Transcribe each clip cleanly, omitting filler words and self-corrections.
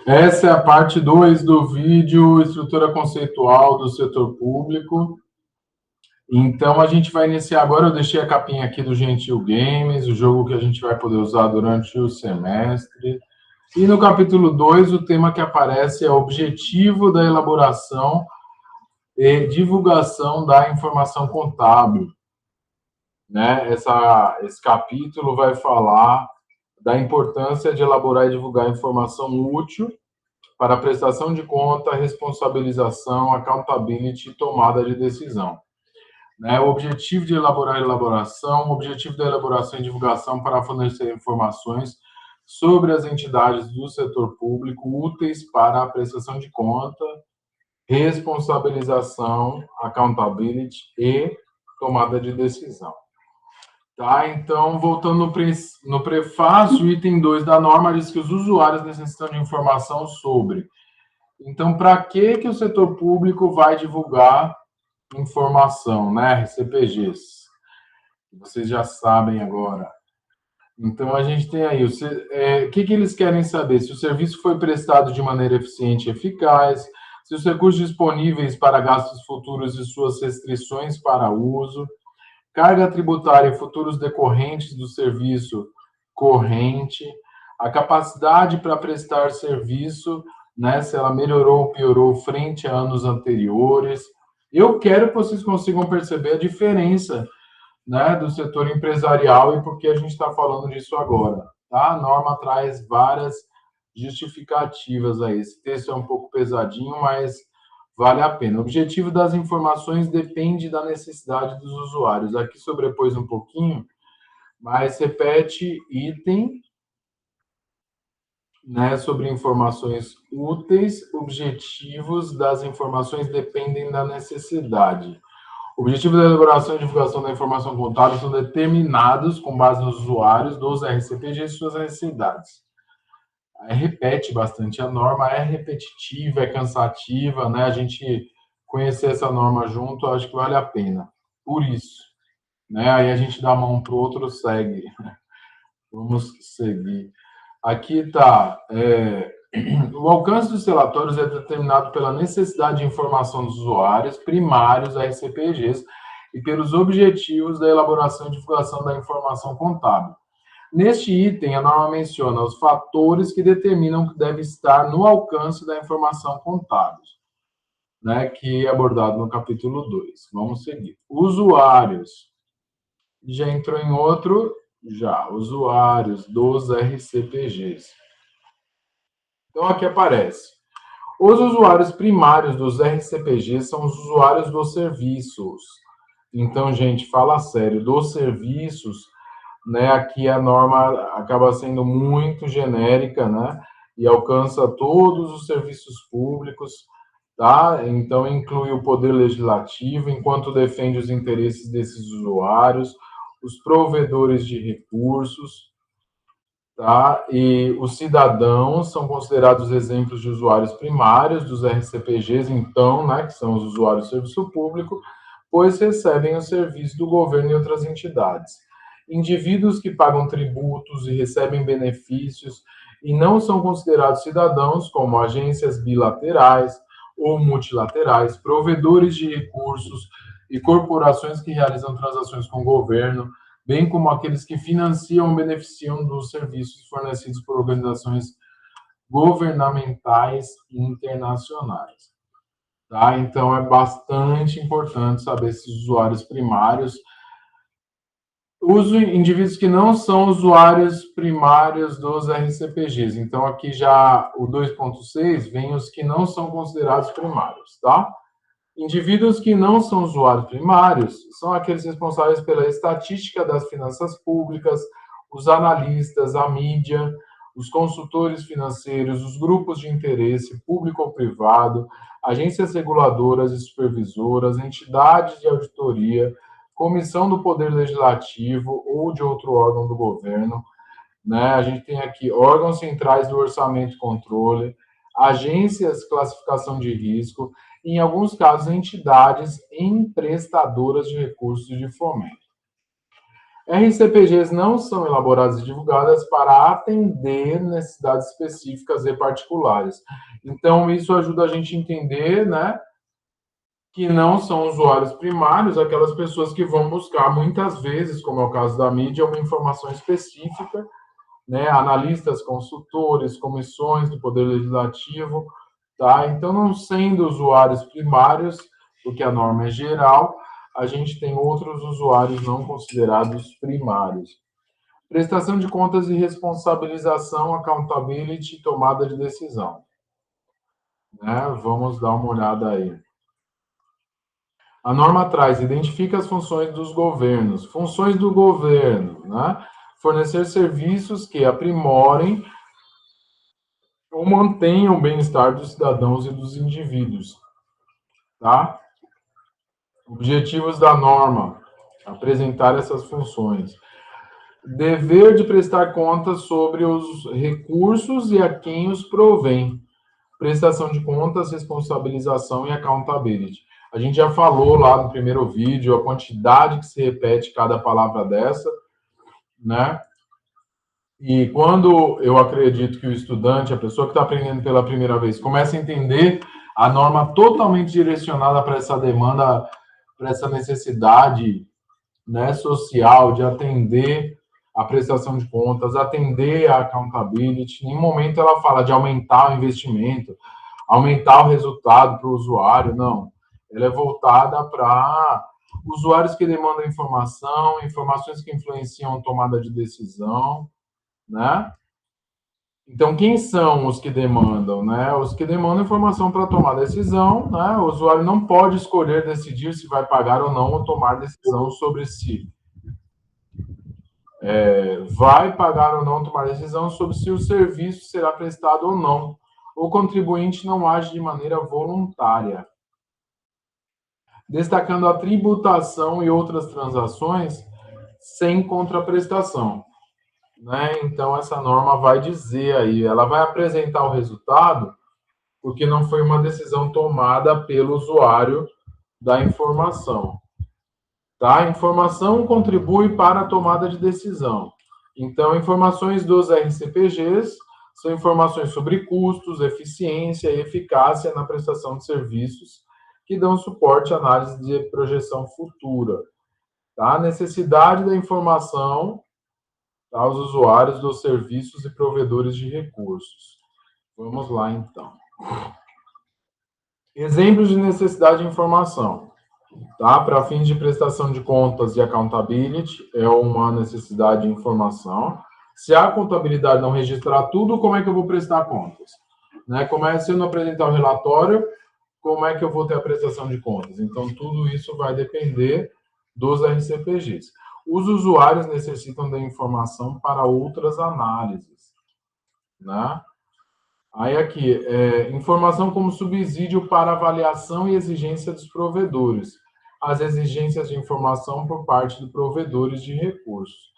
Essa é a parte 2 do vídeo, estrutura conceitual do setor público. Então, a gente vai iniciar agora. Eu deixei a capinha aqui do Gentil Games, o jogo que a gente vai poder usar durante o semestre. E no capítulo 2, o tema que aparece é o objetivo da elaboração e divulgação da informação contábil. Né? Esse capítulo vai falar da importância de elaborar e divulgar informação útil para a prestação de conta, responsabilização, accountability e tomada de decisão. Né? O objetivo de elaborar a elaboração, o objetivo da elaboração e divulgação para fornecer informações sobre as entidades do setor público úteis para a prestação de conta, responsabilização, accountability e tomada de decisão. Tá? Então, voltando no prefácio, item 2 da norma diz que os usuários necessitam de informação sobre. Então, para que o setor público vai divulgar informação, né? RCPGs. Vocês já sabem agora. Então, a gente tem aí, o que eles querem saber? Se o serviço foi prestado de maneira eficiente e eficaz, se os recursos disponíveis para gastos futuros e suas restrições para uso, carga tributária e futuros decorrentes do serviço corrente, a capacidade para prestar serviço, né, se ela melhorou ou piorou frente a anos anteriores. Eu quero que vocês consigam perceber a diferença, né, do setor empresarial e por que a gente está falando disso agora. Tá? A norma traz várias justificativas aí. Esse texto é um pouco pesadinho, mas vale a pena. O objetivo das informações depende da necessidade dos usuários. Aqui sobrepôs um pouquinho, mas repete item, né, sobre informações úteis. Objetivos das informações dependem da necessidade. O objetivo da elaboração e divulgação da informação contábil são determinados com base nos usuários dos RCPGs e suas necessidades. Repete bastante a norma, é repetitiva, é cansativa, né? A gente conhecer essa norma junto, acho que vale a pena. Por isso, né? Aí a gente dá a mão para o outro, segue. Vamos seguir. Aqui está. O alcance dos relatórios é determinado pela necessidade de informação dos usuários primários, RCPGs, e pelos objetivos da elaboração e divulgação da informação contábil. Neste item, a norma menciona os fatores que determinam que deve estar no alcance da informação contábil, né, que é abordado no capítulo 2. Vamos seguir. Usuários. Já entrou em outro? Já. Usuários dos RCPGs. Então, aqui aparece. Os usuários primários dos RCPGs são os usuários dos serviços. Então, gente, fala sério, dos serviços, né? Aqui a norma acaba sendo muito genérica, né? E alcança todos os serviços públicos, tá? Então, inclui o poder legislativo, enquanto defende os interesses desses usuários, os provedores de recursos, tá? E os cidadãos são considerados exemplos de usuários primários dos RCPGs, então, né, que são os usuários do serviço público, pois recebem o serviço do governo e outras entidades. Indivíduos que pagam tributos e recebem benefícios e não são considerados cidadãos, como agências bilaterais ou multilaterais, provedores de recursos e corporações que realizam transações com o governo, bem como aqueles que financiam ou beneficiam dos serviços fornecidos por organizações governamentais internacionais. Tá? Então, é bastante importante saber esses usuários primários. Os indivíduos que não são usuários primários dos RCPGs. Então, aqui já o 2.6 vem os que não são considerados primários, tá? Indivíduos que não são usuários primários são aqueles responsáveis pela estatística das finanças públicas, os analistas, a mídia, os consultores financeiros, os grupos de interesse público ou privado, agências reguladoras e supervisoras, entidades de auditoria, comissão do Poder Legislativo ou de outro órgão do governo, né? A gente tem aqui órgãos centrais do orçamento e controle, agências de classificação de risco, e, em alguns casos, entidades emprestadoras de recursos de fomento. RCPGs não são elaboradas e divulgadas para atender necessidades específicas e particulares. Então, isso ajuda a gente a entender, né, que não são usuários primários, aquelas pessoas que vão buscar muitas vezes, como é o caso da mídia, uma informação específica, né, analistas, consultores, comissões do Poder Legislativo, tá? Então, não sendo usuários primários, porque a norma é geral, a gente tem outros usuários não considerados primários. Prestação de contas e responsabilização, accountability, tomada de decisão. Né? Vamos dar uma olhada aí. A norma traz, identifica as funções dos governos. Funções do governo, né? Fornecer serviços que aprimorem ou mantenham o bem-estar dos cidadãos e dos indivíduos. Tá? Objetivos da norma, apresentar essas funções. Dever de prestar contas sobre os recursos e a quem os provém. Prestação de contas, responsabilização e accountability. A gente já falou lá no primeiro vídeo a quantidade que se repete cada palavra dessa, né? E quando eu acredito que o estudante, a pessoa que está aprendendo pela primeira vez, começa a entender a norma totalmente direcionada para essa demanda, para essa necessidade, né, social de atender a prestação de contas, atender a accountability. Em nenhum momento ela fala de aumentar o investimento, aumentar o resultado para o usuário, não. Ela é voltada para usuários que demandam informação, informações que influenciam a tomada de decisão, né? Então, quem são os que demandam, né? Os que demandam informação para tomar decisão, né? O usuário não pode escolher decidir se vai pagar ou não ou tomar decisão sobre si. Vai pagar ou não tomar decisão sobre se o serviço será prestado ou não. O contribuinte não age de maneira voluntária. Destacando a tributação e outras transações sem contraprestação. Né? Então, essa norma vai dizer aí, ela vai apresentar o resultado, porque não foi uma decisão tomada pelo usuário da informação. Tá? A informação contribui para a tomada de decisão. Então, informações dos RCPGs são informações sobre custos, eficiência e eficácia na prestação de serviços que dão suporte à análise de projeção futura. Tá? A necessidade da informação aos usuários dos serviços e provedores de recursos. Vamos lá, então. Exemplos de necessidade de informação. Tá? Para fins de prestação de contas e accountability, é uma necessidade de informação. Se a contabilidade não registrar tudo, como é que eu vou prestar contas? Né? Se eu não apresentar o relatório, como é que eu vou ter a prestação de contas? Então, tudo isso vai depender dos RCPGs. Os usuários necessitam da informação para outras análises. Né? Aí aqui, informação como subsídio para avaliação e exigência dos provedores. As exigências de informação por parte de provedores de recursos.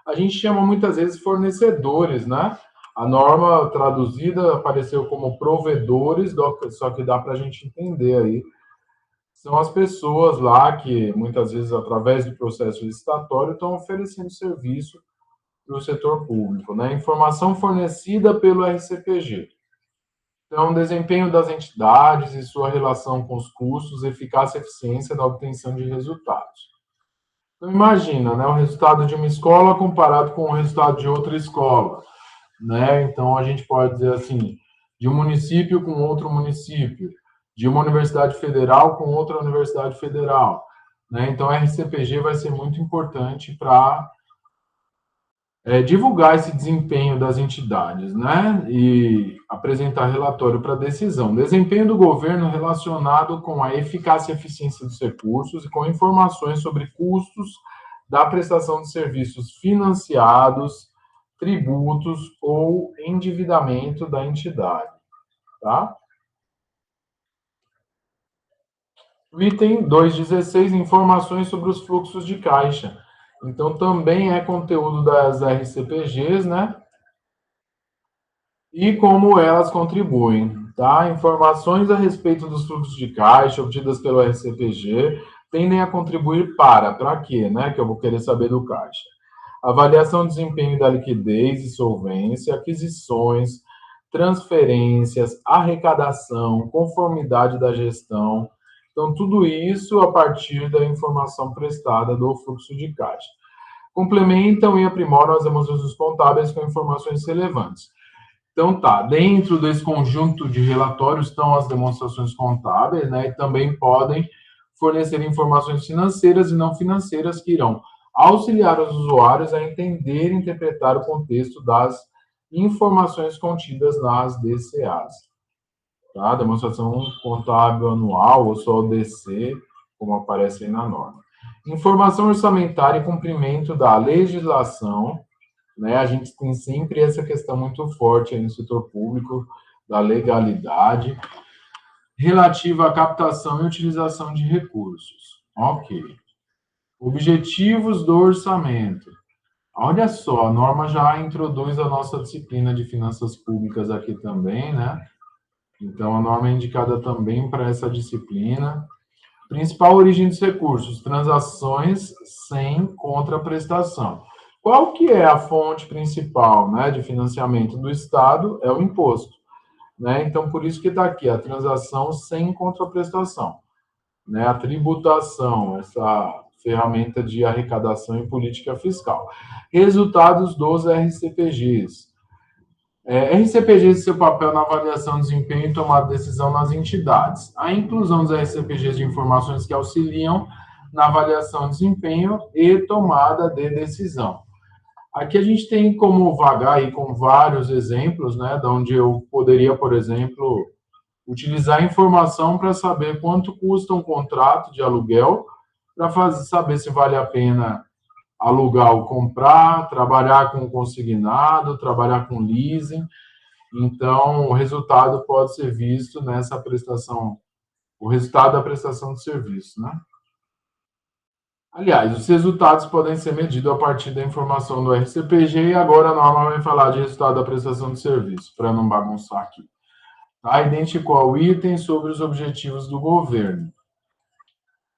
A gente chama muitas vezes fornecedores, né? A norma traduzida apareceu como provedores, só que dá para a gente entender aí. São as pessoas lá que, muitas vezes, através do processo licitatório, estão oferecendo serviço para o setor público, né? Informação fornecida pelo RCPG. Então, desempenho das entidades e sua relação com os custos, eficácia e eficiência na obtenção de resultados. Então, imagina, né, o resultado de uma escola comparado com o resultado de outra escola. Né? Então, a gente pode dizer assim, de um município com outro município, de uma universidade federal com outra universidade federal. Né? Então, a RCPG vai ser muito importante para divulgar esse desempenho das entidades, né? E apresentar relatório para decisão. Desempenho do governo relacionado com a eficácia e eficiência dos recursos e com informações sobre custos da prestação de serviços financiados, tributos ou endividamento da entidade, tá? O item 2.16, informações sobre os fluxos de caixa. Então, também é conteúdo das RCPGs, né? E como elas contribuem, tá? Informações a respeito dos fluxos de caixa obtidas pelo RCPG tendem a contribuir para quê, né? Que eu vou querer saber do caixa. avaliação do desempenho da liquidez e solvência, aquisições, transferências, arrecadação, conformidade da gestão. Então, tudo isso a partir da informação prestada do fluxo de caixa. Complementam e aprimoram as demonstrações contábeis com informações relevantes. Então, tá, dentro desse conjunto de relatórios estão as demonstrações contábeis, né, e também podem fornecer informações financeiras e não financeiras que irão auxiliar os usuários a entender e interpretar o contexto das informações contidas nas DCAs. Tá? Demonstração contábil anual, ou só o DC, como aparece aí na norma. Informação orçamentária e cumprimento da legislação, né? A gente tem sempre essa questão muito forte aí no setor público, da legalidade, relativa à captação e utilização de recursos. Ok. Objetivos do orçamento. Olha só, a norma já introduz a nossa disciplina de finanças públicas aqui também, né? Então, a norma é indicada também para essa disciplina. Principal origem dos recursos, transações sem contraprestação. Qual que é a fonte principal, né, de financiamento do Estado? É o imposto, né? Então, por isso que está aqui, a transação sem contraprestação, né? A tributação, essa ferramenta de arrecadação e política fiscal. Resultados dos RCPGs. RCPGs e seu papel na avaliação de desempenho e tomada de decisão nas entidades. A inclusão dos RCPGs de informações que auxiliam na avaliação de desempenho e tomada de decisão. Aqui a gente tem como vagar aí com vários exemplos, né, de onde eu poderia, por exemplo, utilizar informação para saber quanto custa um contrato de aluguel, para saber se vale a pena alugar ou comprar, trabalhar com consignado, trabalhar com leasing. Então, o resultado pode ser visto nessa prestação, o resultado da prestação de serviço, né? Aliás, os resultados podem ser medidos a partir da informação do RCPG e agora a norma vai falar de resultado da prestação de serviço, para não bagunçar aqui. Tá? Identificou o item sobre os objetivos do governo.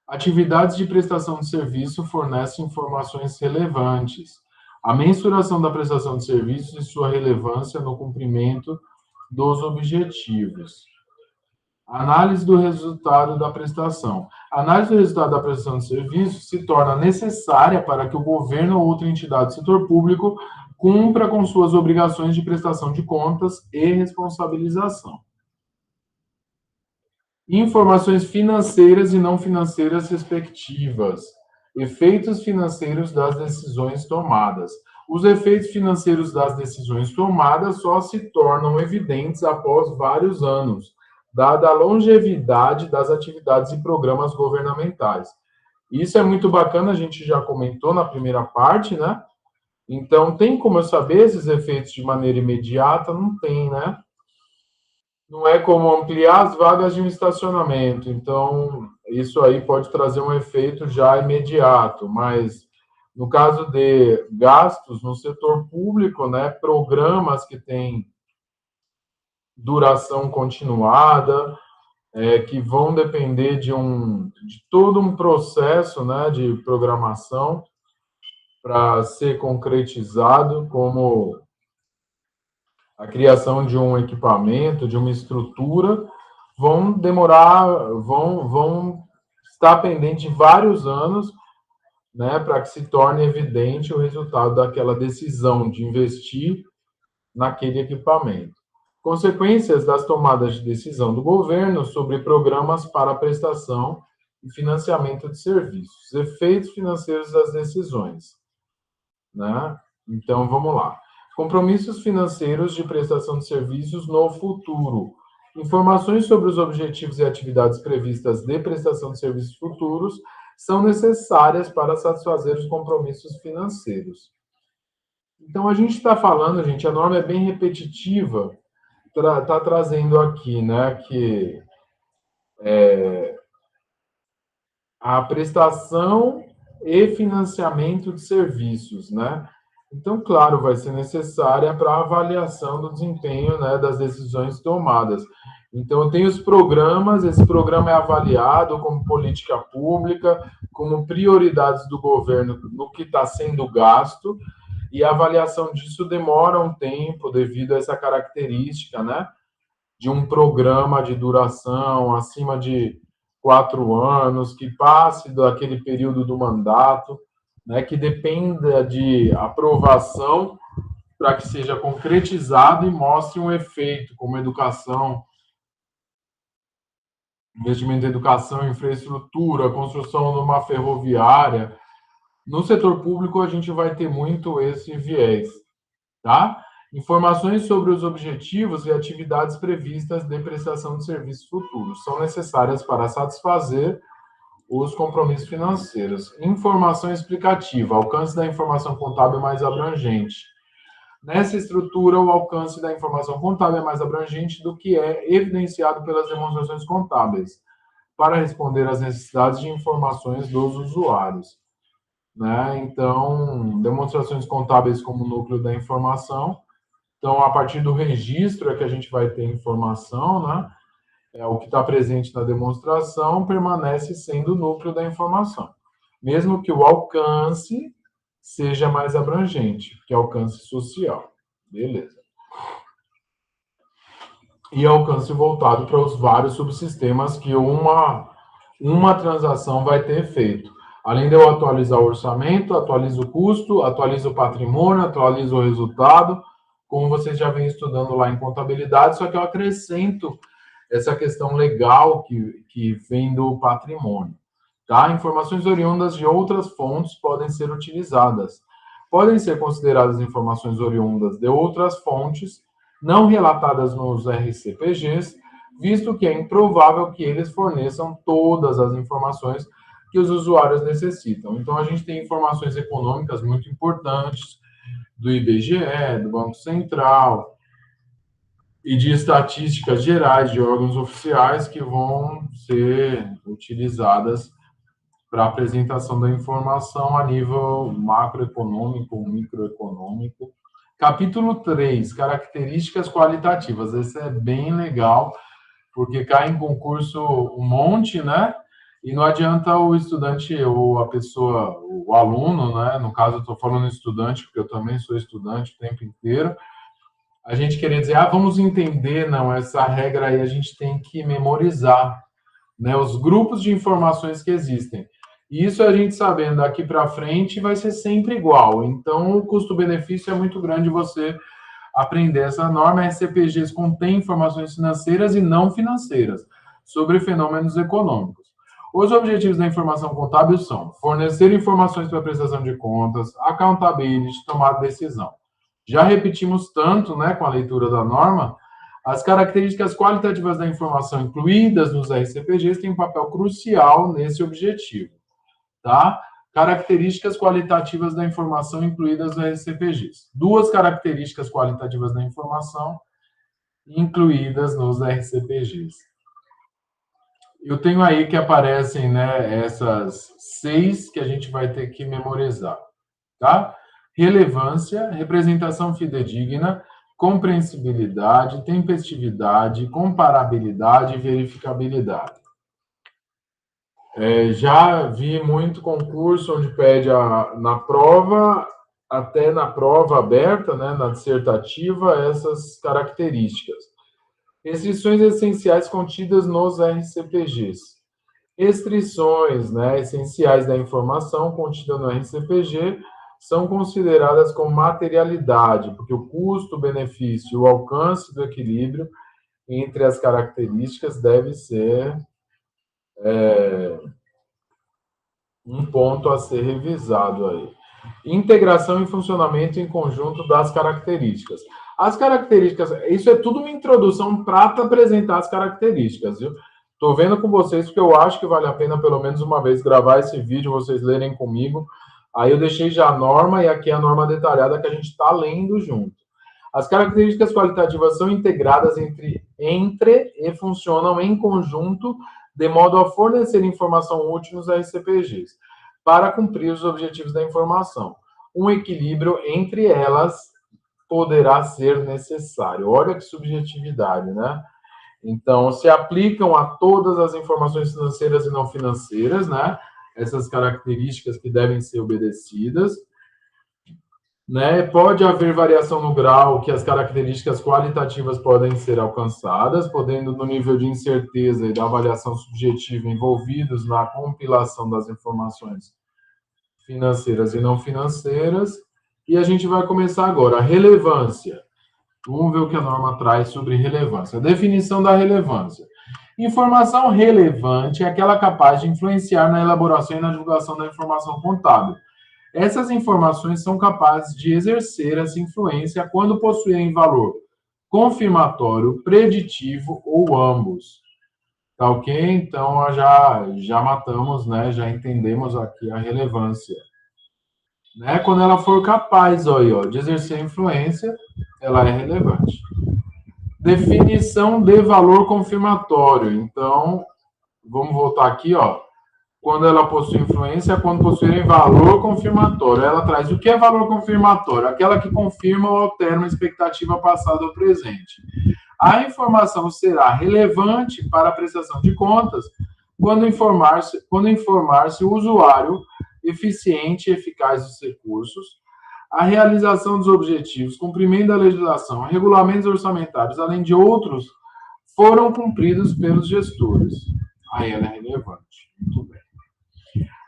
Atividades de prestação de serviço fornecem informações relevantes. A mensuração da prestação de serviços e sua relevância no cumprimento dos objetivos. Análise do resultado da prestação. A análise do resultado da prestação de serviço se torna necessária para que o governo ou outra entidade do setor público cumpra com suas obrigações de prestação de contas e responsabilização. Informações financeiras e não financeiras respectivas. Efeitos financeiros das decisões tomadas. Os efeitos financeiros das decisões tomadas só se tornam evidentes após vários anos, dada a longevidade das atividades e programas governamentais. Isso é muito bacana, a gente já comentou na primeira parte, né? Então, tem como eu saber esses efeitos de maneira imediata? Não tem, né? Não é como ampliar as vagas de um estacionamento. Então, isso aí pode trazer um efeito já imediato, mas no caso de gastos no setor público, né, programas que têm duração continuada, que vão depender de todo um processo, né, de programação para ser concretizado, como a criação de um equipamento, de uma estrutura, vão demorar, vão estar pendente de vários anos, né, para que se torne evidente o resultado daquela decisão de investir naquele equipamento. Consequências das tomadas de decisão do governo sobre programas para prestação e financiamento de serviços. Efeitos financeiros das decisões, né? Então, vamos lá. Compromissos financeiros de prestação de serviços no futuro. Informações sobre os objetivos e atividades previstas de prestação de serviços futuros são necessárias para satisfazer os compromissos financeiros. Então, a gente está falando, gente, a norma é bem repetitiva, está trazendo aqui, né, que a prestação e financiamento de serviços, né? Então, claro, vai ser necessária para a avaliação do desempenho, né, das decisões tomadas. Então, eu tenho os programas, esse programa é avaliado como política pública, como prioridades do governo no que está sendo gasto, e a avaliação disso demora um tempo devido a essa característica, né? De um programa de duração acima de 4 anos, que passe daquele período do mandato, né? Que dependa de aprovação para que seja concretizado e mostre um efeito, como educação, investimento em educação, infraestrutura, construção de uma ferroviária. No setor público, a gente vai ter muito esse viés, tá? Informações sobre os objetivos e atividades previstas de prestação de serviços futuros são necessárias para satisfazer os compromissos financeiros. Informação explicativa, alcance da informação contábil mais abrangente. Nessa estrutura, o alcance da informação contábil é mais abrangente do que é evidenciado pelas demonstrações contábeis, para responder às necessidades de informações dos usuários, né? Então, demonstrações contábeis como núcleo da informação. Então, a partir do registro é que a gente vai ter informação, né? O que está presente na demonstração permanece sendo o núcleo da informação, mesmo que o alcance seja mais abrangente, que é alcance social. Beleza. E alcance voltado para os vários subsistemas que uma transação vai ter efeito. Além de eu atualizar o orçamento, atualizo o custo, atualizo o patrimônio, atualizo o resultado, como vocês já vêm estudando lá em contabilidade, só que eu acrescento essa questão legal que vem do patrimônio. Tá? Informações oriundas de outras fontes podem ser utilizadas. Podem ser consideradas informações oriundas de outras fontes, não relatadas nos RCPGs, visto que é improvável que eles forneçam todas as informações que os usuários necessitam. Então, a gente tem informações econômicas muito importantes do IBGE, do Banco Central, e de estatísticas gerais de órgãos oficiais que vão ser utilizadas para a apresentação da informação a nível macroeconômico, microeconômico. Capítulo 3, características qualitativas. Esse é bem legal, porque cai em concurso um monte, né? E não adianta o estudante ou a pessoa, o aluno, né? No caso, eu estou falando estudante, porque eu também sou estudante o tempo inteiro. A gente querer dizer, vamos entender, não, essa regra aí a gente tem que memorizar, né? Os grupos de informações que existem. Isso a gente sabendo daqui para frente vai ser sempre igual. Então, o custo-benefício é muito grande você aprender essa norma. RCPGs contém informações financeiras e não financeiras sobre fenômenos econômicos. Os objetivos da informação contábil são fornecer informações para prestação de contas, accountability, tomar decisão. Já repetimos tanto, né, com a leitura da norma, as características qualitativas da informação incluídas nos RCPGs têm um papel crucial nesse objetivo, tá? Características qualitativas da informação incluídas nos RCPGs. 2 características qualitativas da informação incluídas nos RCPGs. Eu tenho aí que aparecem, né, essas 6 que a gente vai ter que memorizar, tá? Relevância, representação fidedigna, compreensibilidade, tempestividade, comparabilidade e verificabilidade. Já vi muito concurso onde pede na prova, até na prova aberta, né, na dissertativa, essas características. Restrições essenciais contidas nos RCPGs. Restrições, né, essenciais da informação contida no RCPG são consideradas como materialidade, porque o custo, benefício e o alcance do equilíbrio entre as características deve ser um ponto a ser revisado aí. Integração e funcionamento em conjunto das características. As características, isso é tudo uma introdução para apresentar as características, viu? Estou vendo com vocês porque eu acho que vale a pena pelo menos uma vez gravar esse vídeo, vocês lerem comigo. Aí eu deixei já a norma e aqui a norma detalhada que a gente está lendo junto. As características qualitativas são integradas entre e funcionam em conjunto de modo a fornecer informação útil nos RCPGs, para cumprir os objetivos da informação. Um equilíbrio entre elas poderá ser necessário. Olha que subjetividade, né? Então, se aplicam a todas as informações financeiras e não financeiras, né? Essas características que devem ser obedecidas. Né? Pode haver variação no grau que as características qualitativas podem ser alcançadas, podendo, no nível de incerteza e da avaliação subjetiva envolvidos na compilação das informações financeiras e não financeiras. E a gente vai começar agora. A relevância. Vamos ver o que a norma traz sobre relevância. A definição da relevância. Informação relevante é aquela capaz de influenciar na elaboração e na divulgação da informação contábil. Essas informações são capazes de exercer essa influência quando possuírem valor confirmatório, preditivo ou ambos. Tá ok? Então, já matamos, né? Já entendemos aqui a relevância. Né? Quando ela for capaz ó, de exercer influência, ela é relevante. Definição de valor confirmatório. Então, vamos voltar aqui, ó. Quando ela possui influência, quando possuir valor confirmatório. Ela traz o que é valor confirmatório? Aquela que confirma ou altera uma expectativa passada ou presente. A informação será relevante para a prestação de contas quando informar-se o usuário eficiente e eficaz dos recursos, a realização dos objetivos, cumprimento da legislação, regulamentos orçamentários, além de outros, foram cumpridos pelos gestores. Aí ela é relevante. Muito bem.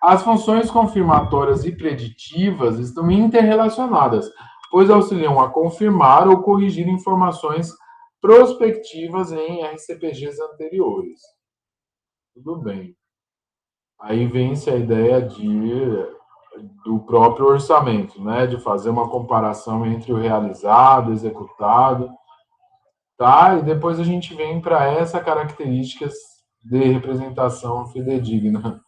As funções confirmatórias e preditivas estão interrelacionadas, pois auxiliam a confirmar ou corrigir informações prospectivas em RCPGs anteriores. Tudo bem. Aí vem-se a ideia do próprio orçamento, né? De fazer uma comparação entre o realizado, executado, tá? E depois a gente vem para essa características de representação fidedigna.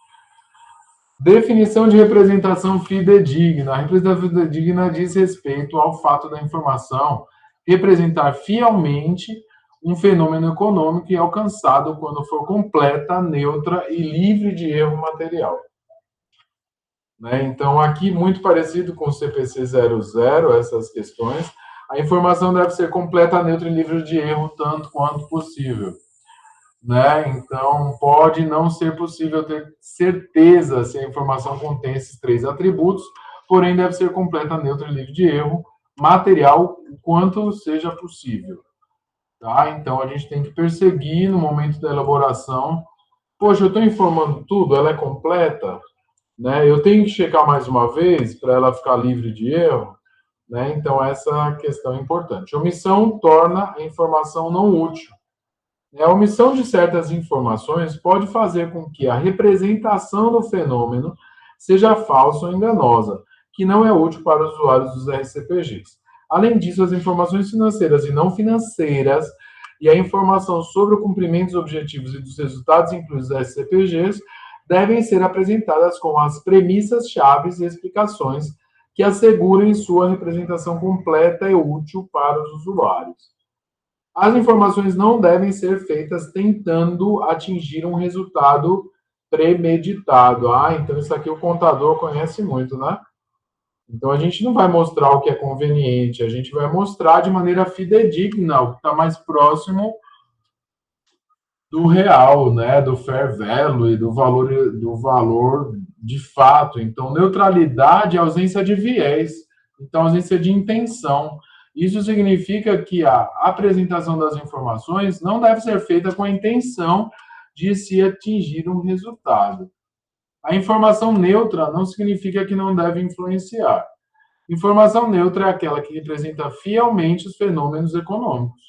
Definição de representação fidedigna. A representação fidedigna diz respeito ao fato da informação representar fielmente um fenômeno econômico e alcançado quando for completa, neutra e livre de erro material. Né? Então, aqui, muito parecido com o CPC 00, essas questões, a informação deve ser completa, neutra e livre de erro, tanto quanto possível. Né? Então, pode não ser possível ter certeza se a informação contém esses três atributos, porém deve ser completa, neutra e livre de erro, material, o quanto seja possível. Tá? Então, a gente tem que perseguir no momento da elaboração. Poxa, eu estou informando tudo, ela é completa? Né? Eu tenho que checar mais uma vez para ela ficar livre de erro? Né? Então, essa questão é importante. Omissão torna a informação não útil. A omissão de certas informações pode fazer com que a representação do fenômeno seja falsa ou enganosa, que não é útil para os usuários dos RCPGs. Além disso, as informações financeiras e não financeiras e a informação sobre o cumprimento dos objetivos e dos resultados incluídos nos RCPGs devem ser apresentadas com as premissas, chaves e explicações que assegurem sua representação completa e útil para os usuários. As informações não devem ser feitas tentando atingir um resultado premeditado. Então isso aqui o contador conhece muito, né? Então a gente não vai mostrar o que é conveniente, a gente vai mostrar de maneira fidedigna o que está mais próximo do real, né? Do fair value, do valor de fato. Então, neutralidade é ausência de viés, então ausência de intenção. Isso significa que a apresentação das informações não deve ser feita com a intenção de se atingir um resultado. A informação neutra não significa que não deve influenciar. Informação neutra é aquela que representa fielmente os fenômenos econômicos.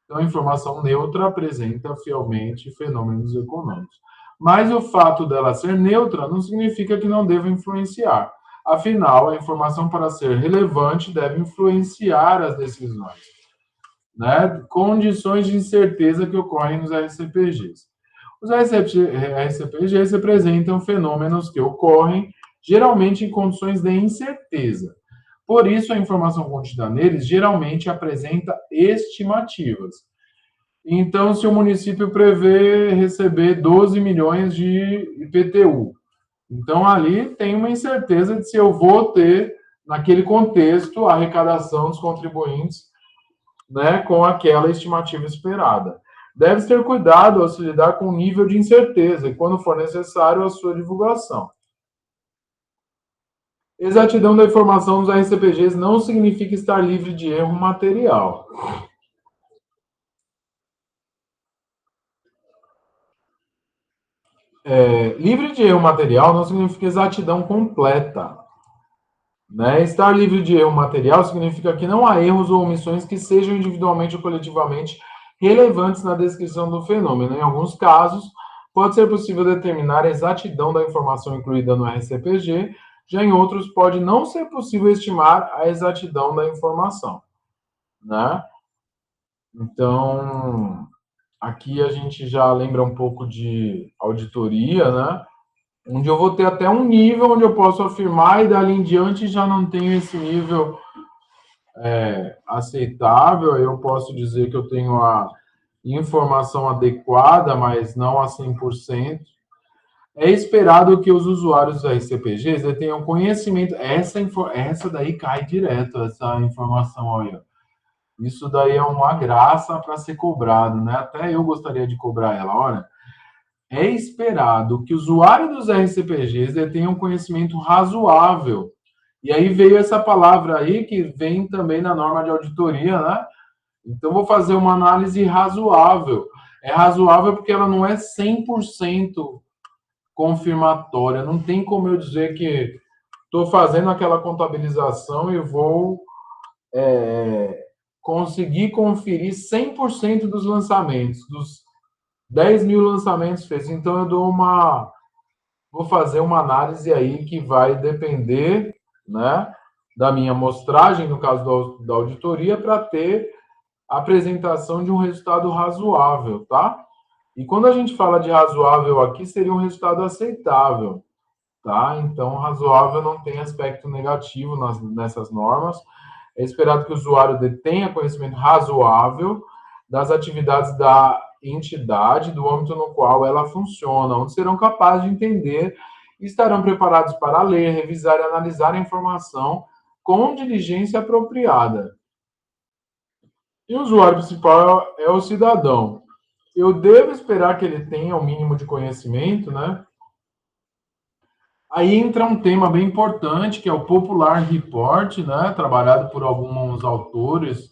Então, a informação neutra apresenta fielmente fenômenos econômicos. Mas o fato dela ser neutra não significa que não deva influenciar. Afinal, a informação, para ser relevante, deve influenciar as decisões. Né? Condições de incerteza que ocorrem nos RCPGs. Os RCPGs representam fenômenos que ocorrem, geralmente, em condições de incerteza. Por isso, a informação contida neles geralmente apresenta estimativas. Então, se o município prevê receber 12 milhões de IPTU, então ali tem uma incerteza de se eu vou ter, naquele contexto, a arrecadação dos contribuintes, né, com aquela estimativa esperada. Deve ter cuidado ao se lidar com o nível de incerteza e, quando for necessário, a sua divulgação. Exatidão da informação dos RCPGs não significa estar livre de erro material. Livre de erro material não significa exatidão completa. Né? Estar livre de erro material significa que não há erros ou omissões que sejam individualmente ou coletivamente relevantes na descrição do fenômeno. Em alguns casos, pode ser possível determinar a exatidão da informação incluída no RCPG, já em outros pode não ser possível estimar a exatidão da informação. Né? Então, aqui a gente já lembra um pouco de auditoria, né? Onde eu vou ter até um nível onde eu posso afirmar e dali em diante já não tenho esse nível aceitável. Eu posso dizer que eu tenho a informação adequada, mas não a 100%. É esperado que os usuários da RCPGs tenham conhecimento. Essa daí cai direto, essa informação. Olha. Isso daí é uma graça para ser cobrado, né? Até eu gostaria de cobrar ela. Olha, é esperado que o usuário dos RCPGs tenha um conhecimento razoável. E aí veio essa palavra aí, que vem também na norma de auditoria, né? Então, vou fazer uma análise razoável. É razoável porque ela não é 100% confirmatória. Não tem como eu dizer que estou fazendo aquela contabilização e vou conseguir conferir 100% dos lançamentos, dos 10 mil lançamentos feitos. Então, vou fazer uma análise aí que vai depender, né, da minha amostragem, no caso da auditoria, para ter a apresentação de um resultado razoável, tá? E quando a gente fala de razoável aqui, seria um resultado aceitável, tá? Então, razoável não tem aspecto negativo nessas normas. É esperado que o usuário detenha conhecimento razoável das atividades da entidade, do âmbito no qual ela funciona, onde serão capazes de entender e estarão preparados para ler, revisar e analisar a informação com diligência apropriada. E o usuário principal é o cidadão. Eu devo esperar que ele tenha o mínimo de conhecimento, né? Aí entra um tema bem importante, que é o Popular Report, né? Trabalhado por alguns autores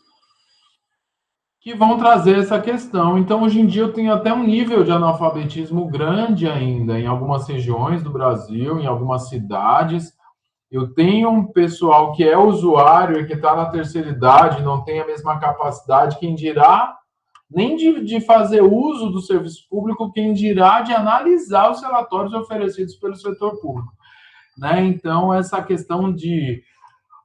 que vão trazer essa questão. Então, hoje em dia, eu tenho até um nível de analfabetismo grande ainda em algumas regiões do Brasil, em algumas cidades. Eu tenho um pessoal que é usuário e que está na terceira idade, não tem a mesma capacidade, quem dirá nem de fazer uso do serviço público, quem dirá de analisar os relatórios oferecidos pelo setor público. Né? Então, essa questão de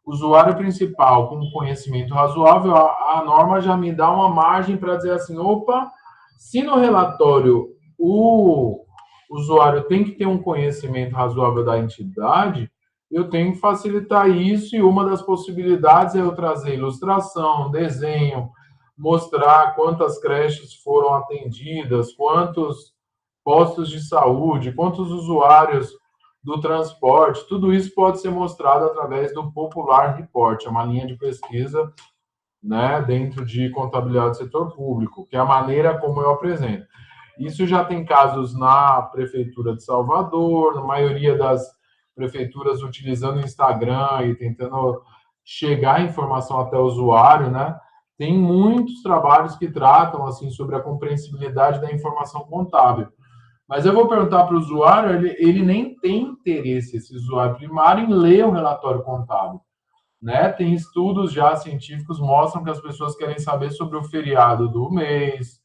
usuário principal com conhecimento razoável, a norma já me dá uma margem para dizer assim, opa, se no relatório o usuário tem que ter um conhecimento razoável da entidade, eu tenho que facilitar isso, e uma das possibilidades é eu trazer ilustração, desenho, mostrar quantas creches foram atendidas, quantos postos de saúde, quantos usuários do transporte, tudo isso pode ser mostrado através do Popular Report, é uma linha de pesquisa, né, dentro de contabilidade do setor público, que é a maneira como eu apresento. Isso já tem casos na Prefeitura de Salvador, na maioria das prefeituras utilizando o Instagram e tentando chegar a informação até o usuário, né? Tem muitos trabalhos que tratam assim sobre a compreensibilidade da informação contábil. Mas eu vou perguntar para o usuário, ele nem tem interesse, esse usuário primário, em ler o relatório contábil. Né? Tem estudos já científicos que mostram que as pessoas querem saber sobre o feriado do mês,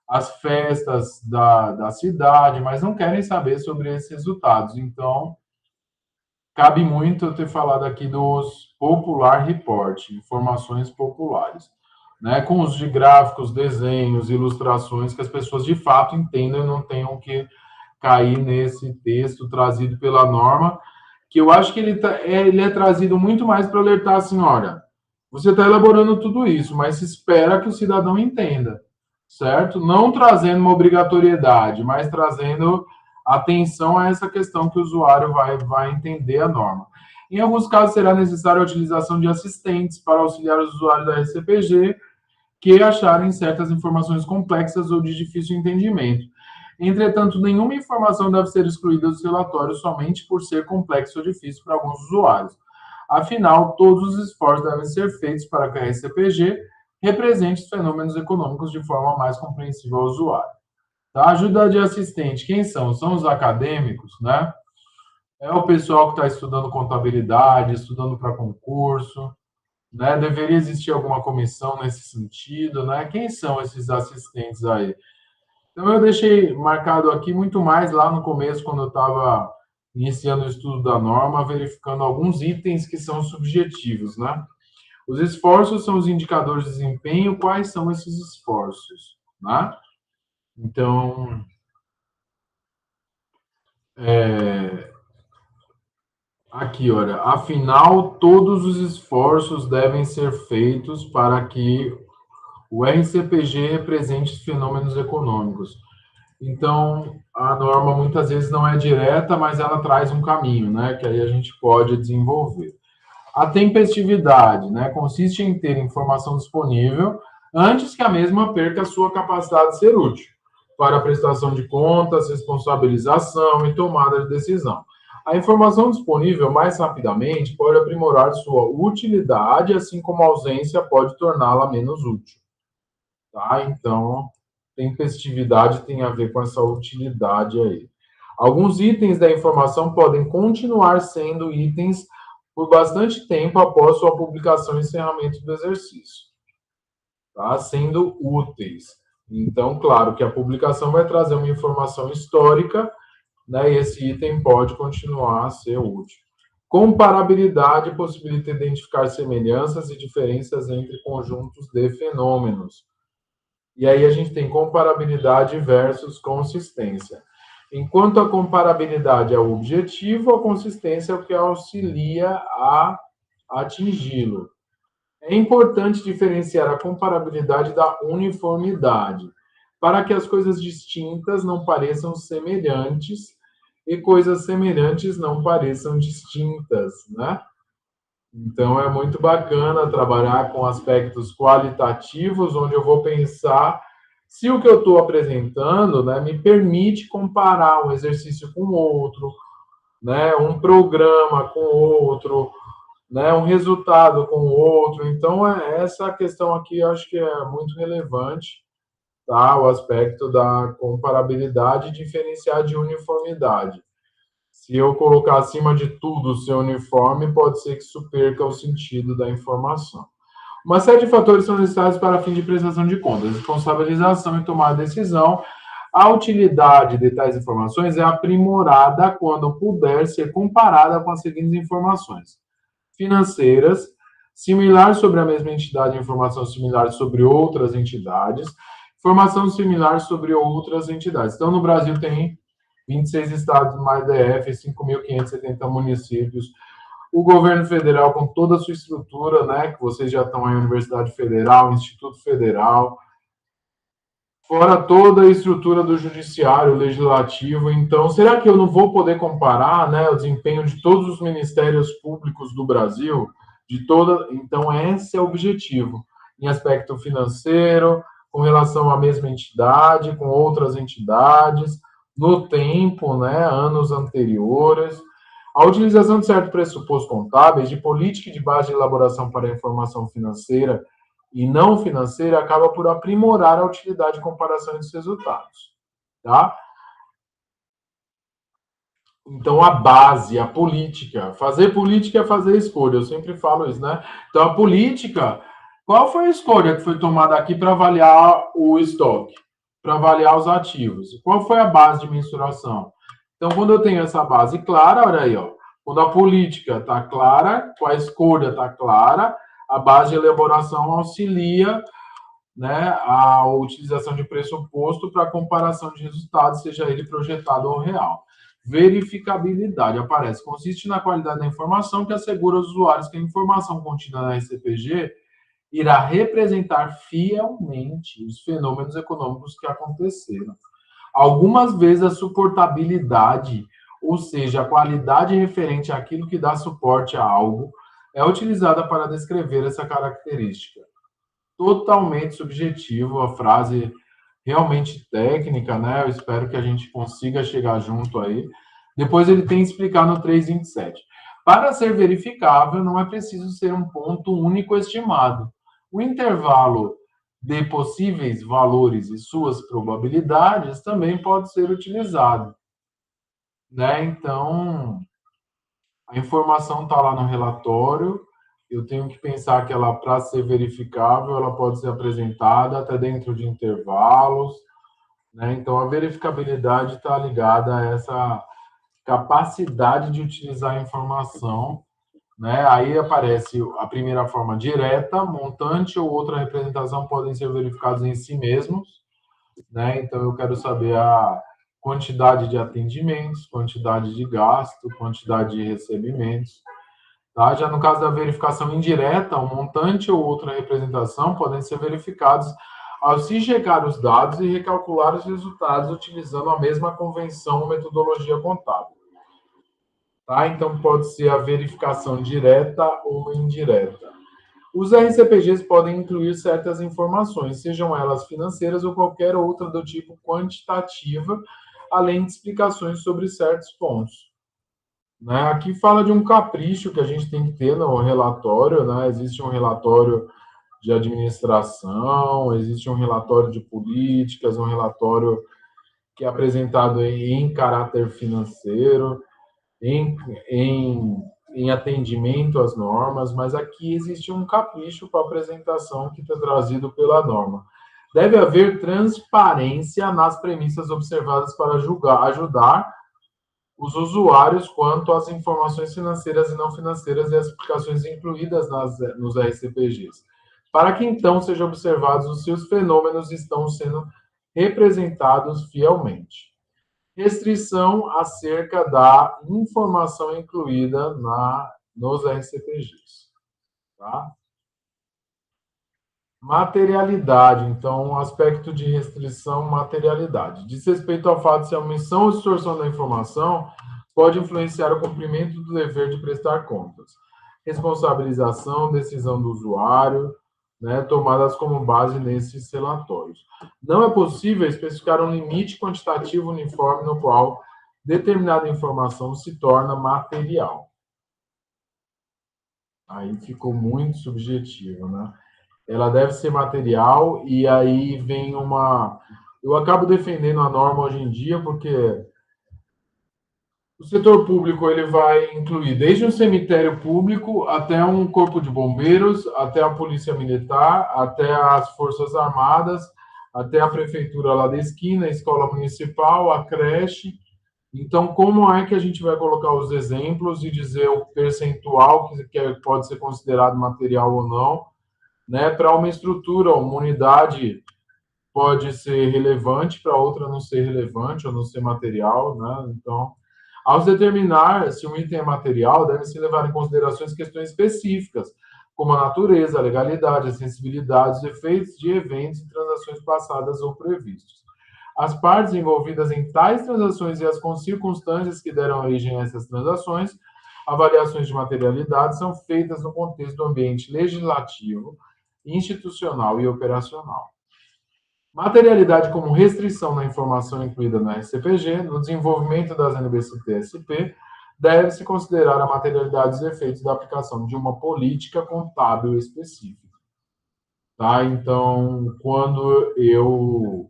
as festas da cidade, mas não querem saber sobre esses resultados. Então, cabe muito eu ter falado aqui dos Popular Report, informações populares, né? Com os de gráficos, desenhos, ilustrações, que as pessoas de fato entendam e não tenham que cair nesse texto trazido pela norma, que eu acho que ele é trazido muito mais para alertar a senhora. Você está elaborando tudo isso, mas se espera que o cidadão entenda, certo? Não trazendo uma obrigatoriedade, mas trazendo atenção a essa questão que o usuário vai entender a norma. Em alguns casos, será necessária a utilização de assistentes para auxiliar os usuários da RCPG que acharem certas informações complexas ou de difícil entendimento. Entretanto, nenhuma informação deve ser excluída dos relatórios somente por ser complexo ou difícil para alguns usuários. Afinal, todos os esforços devem ser feitos para que a RCPG represente os fenômenos econômicos de forma mais compreensível ao usuário. A ajuda de assistente, quem são? São os acadêmicos, né? É o pessoal que está estudando contabilidade, estudando para concurso, né? Deveria existir alguma comissão nesse sentido, né? Quem são esses assistentes aí? Então, eu deixei marcado aqui muito mais lá no começo, quando eu estava iniciando o estudo da norma, verificando alguns itens que são subjetivos, né? Os esforços são os indicadores de desempenho. Quais são esses esforços, né? Então, aqui, olha, afinal, todos os esforços devem ser feitos para que o RCPG represente os fenômenos econômicos. Então, a norma muitas vezes não é direta, mas ela traz um caminho, né, que aí a gente pode desenvolver. A tempestividade, né, consiste em ter informação disponível antes que a mesma perca a sua capacidade de ser útil para a prestação de contas, responsabilização e tomada de decisão. A informação disponível mais rapidamente pode aprimorar sua utilidade, assim como a ausência pode torná-la menos útil. Tá? Então, tempestividade tem a ver com essa utilidade aí. Alguns itens da informação podem continuar sendo itens por bastante tempo após sua publicação e encerramento do exercício, tá? Sendo úteis. Então, claro que a publicação vai trazer uma informação histórica, né? E esse item pode continuar a ser útil. Comparabilidade possibilita identificar semelhanças e diferenças entre conjuntos de fenômenos. E aí a gente tem comparabilidade versus consistência. Enquanto a comparabilidade é o objetivo, a consistência é o que auxilia a atingi-lo. É importante diferenciar a comparabilidade da uniformidade, para que as coisas distintas não pareçam semelhantes e coisas semelhantes não pareçam distintas, né? Então, é muito bacana trabalhar com aspectos qualitativos, onde eu vou pensar se o que eu estou apresentando, né, me permite comparar um exercício com outro, né, um programa com outro, né, um resultado com outro. Então, essa questão aqui eu acho que é muito relevante, tá? O aspecto da comparabilidade e diferenciar de uniformidade. Se eu colocar acima de tudo o seu uniforme, pode ser que isso perca o sentido da informação. Uma série de fatores são necessários para fim de prestação de contas, responsabilização e tomar decisão. A utilidade de tais informações é aprimorada quando puder ser comparada com as seguintes informações: financeiras, similar sobre a mesma entidade, informação similar sobre outras entidades, informação similar sobre outras entidades. Então, no Brasil tem 26 estados mais DF, 5.570 municípios, o governo federal com toda a sua estrutura, né, que vocês já estão aí, Universidade Federal, Instituto Federal, fora toda a estrutura do judiciário, legislativo. Então, será que eu não vou poder comparar, né, o desempenho de todos os ministérios públicos do Brasil, de toda? Então, esse é o objetivo, em aspecto financeiro, com relação à mesma entidade, com outras entidades, no tempo, né, anos anteriores. A utilização de certos pressupostos contábeis, de política e de base de elaboração para a informação financeira e não financeira, acaba por aprimorar a utilidade de comparação dos resultados, tá? Então, a base, a política. Fazer política é fazer escolha, eu sempre falo isso, né? Então, a política, qual foi a escolha que foi tomada aqui para avaliar o estoque, para avaliar os ativos? Qual foi a base de mensuração? Então, quando eu tenho essa base clara, olha aí, ó, quando a política está clara, a escolha está clara, a base de elaboração auxilia, né, a utilização de pressuposto para comparação de resultados, seja ele projetado ou real. Verificabilidade aparece. Consiste na qualidade da informação que assegura aos usuários que a informação contida na RCPG irá representar fielmente os fenômenos econômicos que aconteceram. Algumas vezes a suportabilidade, ou seja, a qualidade referente àquilo que dá suporte a algo, é utilizada para descrever essa característica. totalmente subjetivo, a frase realmente técnica, né? Eu espero que a gente consiga chegar junto aí. Depois ele tem que explicar no 327. Para ser verificável, não é preciso ser um ponto único estimado. O intervalo de possíveis valores e suas probabilidades também pode ser utilizado, né? Então, a informação está lá no relatório, eu tenho que pensar que ela, para ser verificável, ela pode ser apresentada até dentro de intervalos, né? Então, a verificabilidade está ligada a essa capacidade de utilizar a informação, né? Aí aparece a primeira forma direta, montante ou outra representação podem ser verificados em si mesmos, né? Então, eu quero saber a quantidade de atendimentos, quantidade de gasto, quantidade de recebimentos, tá? Já no caso da verificação indireta, um montante ou outra representação podem ser verificados ao se checar os dados e recalcular os resultados utilizando a mesma convenção ou metodologia contábil. Tá? Então, pode ser a verificação direta ou indireta. Os RCPGs podem incluir certas informações, sejam elas financeiras ou qualquer outra do tipo quantitativa, além de explicações sobre certos pontos. Né? Aqui fala de um capricho que a gente tem que ter no relatório, né? Existe um relatório de administração, existe um relatório de políticas, um relatório que é apresentado em caráter financeiro, em, em, em atendimento às normas, mas aqui existe um capricho para a apresentação que está trazido pela norma. Deve haver transparência nas premissas observadas para ajudar os usuários quanto às informações financeiras e não financeiras e as explicações incluídas nos RCPGs, para que então sejam observados os seus fenômenos estão sendo representados fielmente. Restrição acerca da informação incluída nos RCPGs. Tá? Materialidade, então, um aspecto de restrição, materialidade. Diz respeito ao fato de se a omissão ou distorção da informação pode influenciar o cumprimento do dever de prestar contas. Responsabilização, decisão do usuário, né, tomadas como base nesses relatórios. Não é possível especificar um limite quantitativo uniforme no qual determinada informação se torna material. Aí ficou muito subjetivo, né? Ela deve ser material, e aí vem uma... Eu acabo defendendo a norma hoje em dia, porque o setor público ele vai incluir desde um cemitério público até um corpo de bombeiros, até a polícia militar, até as forças armadas, até a prefeitura lá da esquina, a escola municipal, a creche. Então, como é que a gente vai colocar os exemplos e dizer o percentual que pode ser considerado material ou não? Né? Para uma estrutura, uma unidade pode ser relevante, para outra não ser relevante ou não ser material, né? Então, ao determinar se um item é material, deve-se levar em consideração questões específicas, como a natureza, a legalidade, a sensibilidade, os efeitos de eventos e transações passadas ou previstos. As partes envolvidas em tais transações e as circunstâncias que deram origem a essas transações, avaliações de materialidade são feitas no contexto do ambiente legislativo, institucional e operacional. Materialidade como restrição na informação incluída no RCPG, no desenvolvimento das NBCT-SP, deve-se considerar a materialidade dos efeitos da aplicação de uma política contábil específica. Tá? Então, quando eu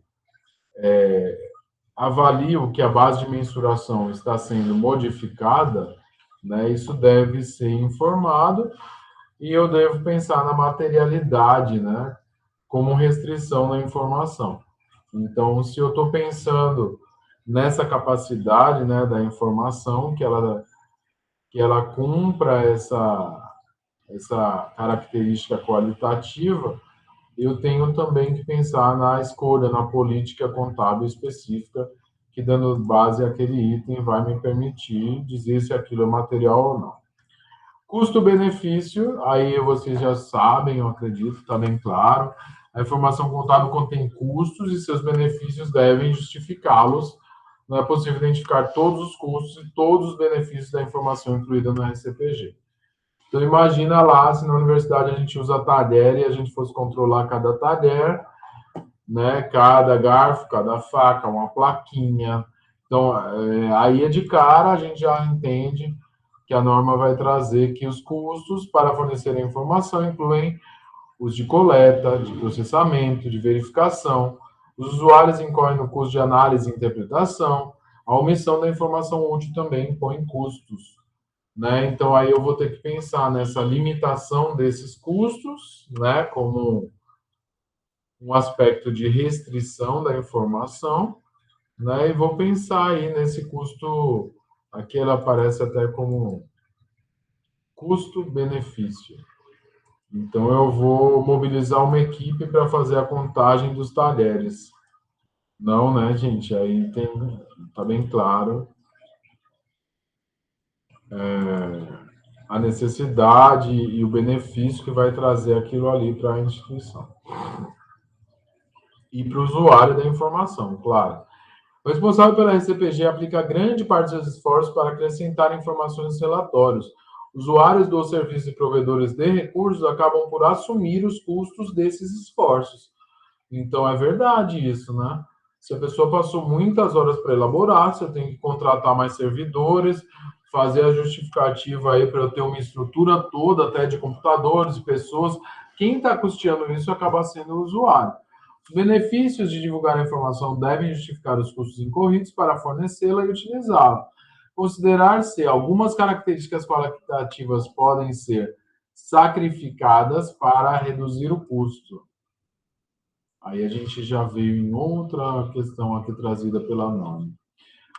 avalio que a base de mensuração está sendo modificada, né, isso deve ser informado, e eu devo pensar na materialidade, né, como restrição na informação. Então, se eu estou pensando nessa capacidade, né, da informação, que ela cumpra essa característica qualitativa, eu tenho também que pensar na escolha, na política contábil específica, que, dando base àquele item, vai me permitir dizer se aquilo é material ou não. Custo-benefício, aí vocês já sabem, eu acredito, está bem claro. A informação contábil contém custos e seus benefícios devem justificá-los. Não é possível identificar todos os custos e todos os benefícios da informação incluída no RCPG. Então, imagina lá se na universidade a gente usa talher e a gente fosse controlar cada talher, né? Cada garfo, cada faca, uma plaquinha. Então, aí é de cara a gente já entende que a norma vai trazer que os custos para fornecer a informação incluem os de coleta, de processamento, de verificação. Os usuários incorrem no custo de análise e interpretação. A omissão da informação útil também impõe custos, né? Então aí eu vou ter que pensar nessa limitação desses custos, né, como um aspecto de restrição da informação, né? E vou pensar aí nesse custo, aqui ele aparece até como custo-benefício. Então eu vou mobilizar uma equipe para fazer a contagem dos talheres. Não, né, gente? Aí tem, tá bem claro a necessidade e o benefício que vai trazer aquilo ali para a instituição. E para o usuário da informação, claro. O responsável pela RCPG aplica grande parte dos seus esforços para acrescentar informações nos relatórios. Usuários dos serviços e provedores de recursos acabam por assumir os custos desses esforços. Então, é verdade isso, né? Se a pessoa passou muitas horas para elaborar, se eu tenho que contratar mais servidores, fazer a justificativa aí para eu ter uma estrutura toda, até de computadores, pessoas, quem está custeando isso acaba sendo o usuário. Os benefícios de divulgar a informação devem justificar os custos incorridos para fornecê-la e utilizá-la. Considerar-se algumas características qualitativas podem ser sacrificadas para reduzir o custo. Aí a gente já veio em outra questão aqui trazida pela norma.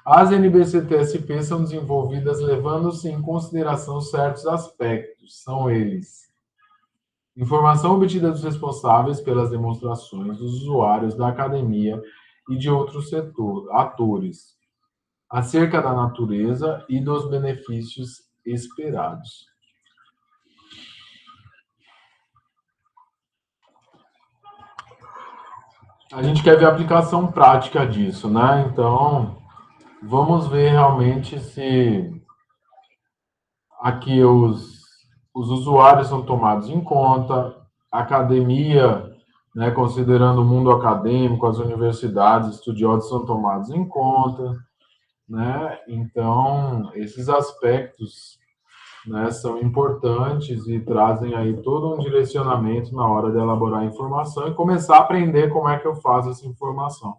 As NBC-TSP são desenvolvidas levando-se em consideração certos aspectos. São eles: informação obtida dos responsáveis pelas demonstrações, dos usuários, da academia e de outros atores, acerca da natureza e dos benefícios esperados. A gente quer ver a aplicação prática disso, né? Então, vamos ver realmente se aqui os usuários são tomados em conta, a academia, né, considerando o mundo acadêmico, as universidades, estudiosos são tomados em conta, né? Então, esses aspectos, né, são importantes e trazem aí todo um direcionamento na hora de elaborar a informação e começar a aprender como é que eu faço essa informação.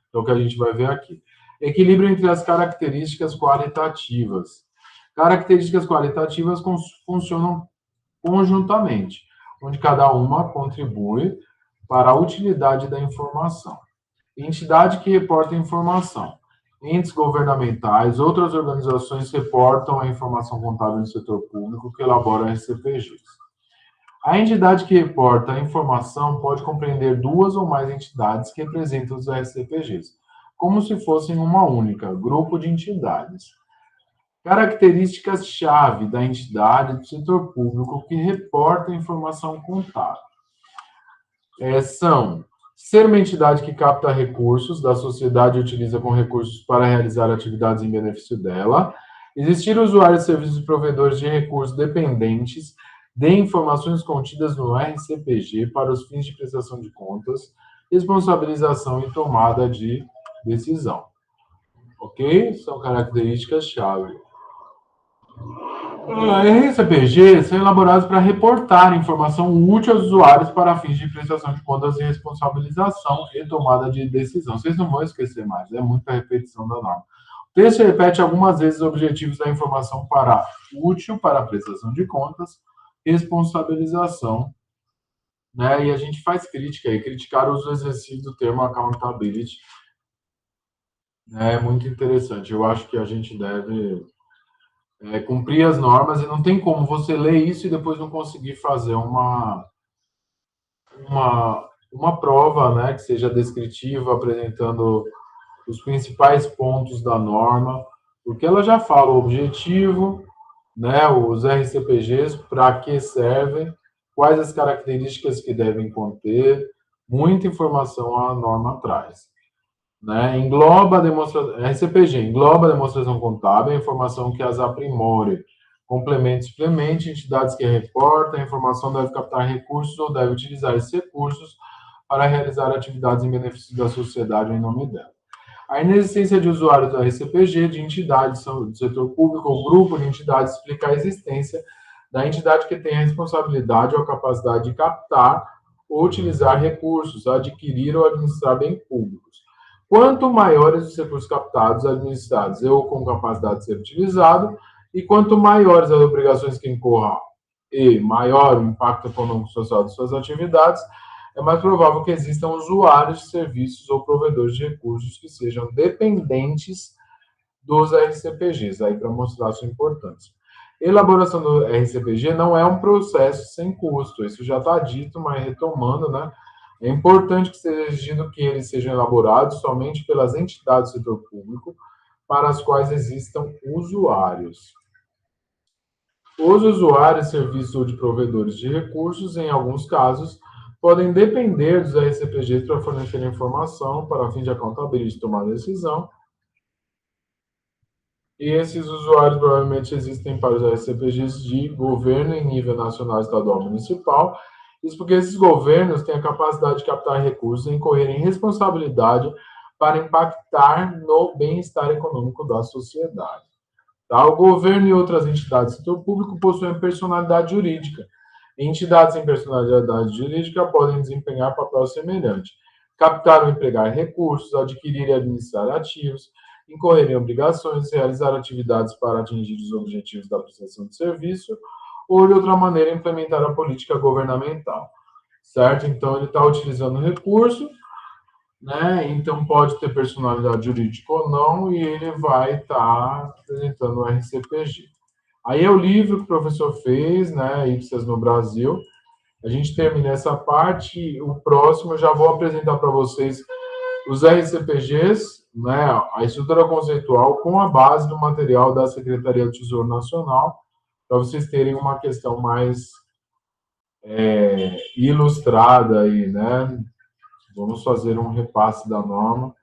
Então, o que a gente vai ver aqui. Equilíbrio entre as características qualitativas. Características qualitativas funcionam conjuntamente, onde cada uma contribui para a utilidade da informação. Entidade que reporta informação. Entes governamentais, outras organizações reportam a informação contábil do setor público que elabora RCPGs. A entidade que reporta a informação pode compreender duas ou mais entidades que representam os RCPGs, como se fossem uma única, grupo de entidades. Características-chave da entidade do setor público que reporta a informação contábil. São ser uma entidade que capta recursos da sociedade e utiliza com recursos para realizar atividades em benefício dela. Existir usuários, serviços e provedores de recursos dependentes de informações contidas no RCPG para os fins de prestação de contas, responsabilização e tomada de decisão. Ok? São características-chave. RCPG são elaborados para reportar informação útil aos usuários para fins de prestação de contas e responsabilização e tomada de decisão. Vocês não vão esquecer mais, é muita repetição da norma. O texto repete algumas vezes os objetivos da informação para útil para a prestação de contas, responsabilização, né? E a gente faz crítica aí, criticar o uso excessivo do termo accountability. É muito interessante. Eu acho que a gente deve cumprir as normas e não tem como você ler isso e depois não conseguir fazer uma prova, né, que seja descritiva, apresentando os principais pontos da norma, porque ela já fala o objetivo, né, os RCPGs, para que servem, quais as características que devem conter, muita informação a norma traz. Né? Engloba a demonstração, RCPG engloba a demonstração contábil, a informação que as aprimore, Complemento e suplemente, entidades que reportam, a informação deve captar recursos ou deve utilizar esses recursos para realizar atividades em benefício da sociedade ou em nome dela. A inexistência de usuários do RCPG, de entidades do setor público ou grupo de entidades, explica a existência da entidade que tem a responsabilidade ou a capacidade de captar ou utilizar recursos, adquirir ou administrar bens públicos. Quanto maiores os recursos captados, administrados ou com capacidade de ser utilizado, e quanto maiores as obrigações que incorram e maior o impacto econômico e social de suas atividades, é mais provável que existam usuários de serviços ou provedores de recursos que sejam dependentes dos RCPGs, aí para mostrar a sua importância. Elaboração do RCPG não é um processo sem custo, isso já está dito, mas retomando, né? É importante que seja exigido que eles sejam elaborados somente pelas entidades do setor público para as quais existam usuários. Os usuários de serviços ou de provedores de recursos, em alguns casos, podem depender dos RCPGs para fornecer informação para fim de accountability de tomar decisão. E esses usuários provavelmente existem para os RCPGs de governo em nível nacional, estadual, municipal. Isso porque esses governos têm a capacidade de captar recursos e incorrer em responsabilidade para impactar no bem-estar econômico da sociedade. Tá? O governo e outras entidades do setor público possuem personalidade jurídica. Entidades sem personalidade jurídica podem desempenhar papel semelhante: captar ou empregar recursos, adquirir e administrar ativos, incorrer em obrigações, realizar atividades para atingir os objetivos da prestação de serviço, ou, de outra maneira, implementar a política governamental. Certo? Então, ele está utilizando recurso, né? Então, pode ter personalidade jurídica ou não, e ele vai estar apresentando o RCPG. Aí é o livro que o professor fez, né? Ipsas no Brasil. A gente termina essa parte. O próximo eu já vou apresentar para vocês os RCPGs, né? A estrutura conceitual com a base do material da Secretaria do Tesouro Nacional, para vocês terem uma questão mais ilustrada aí, né? Vamos fazer um repasse da norma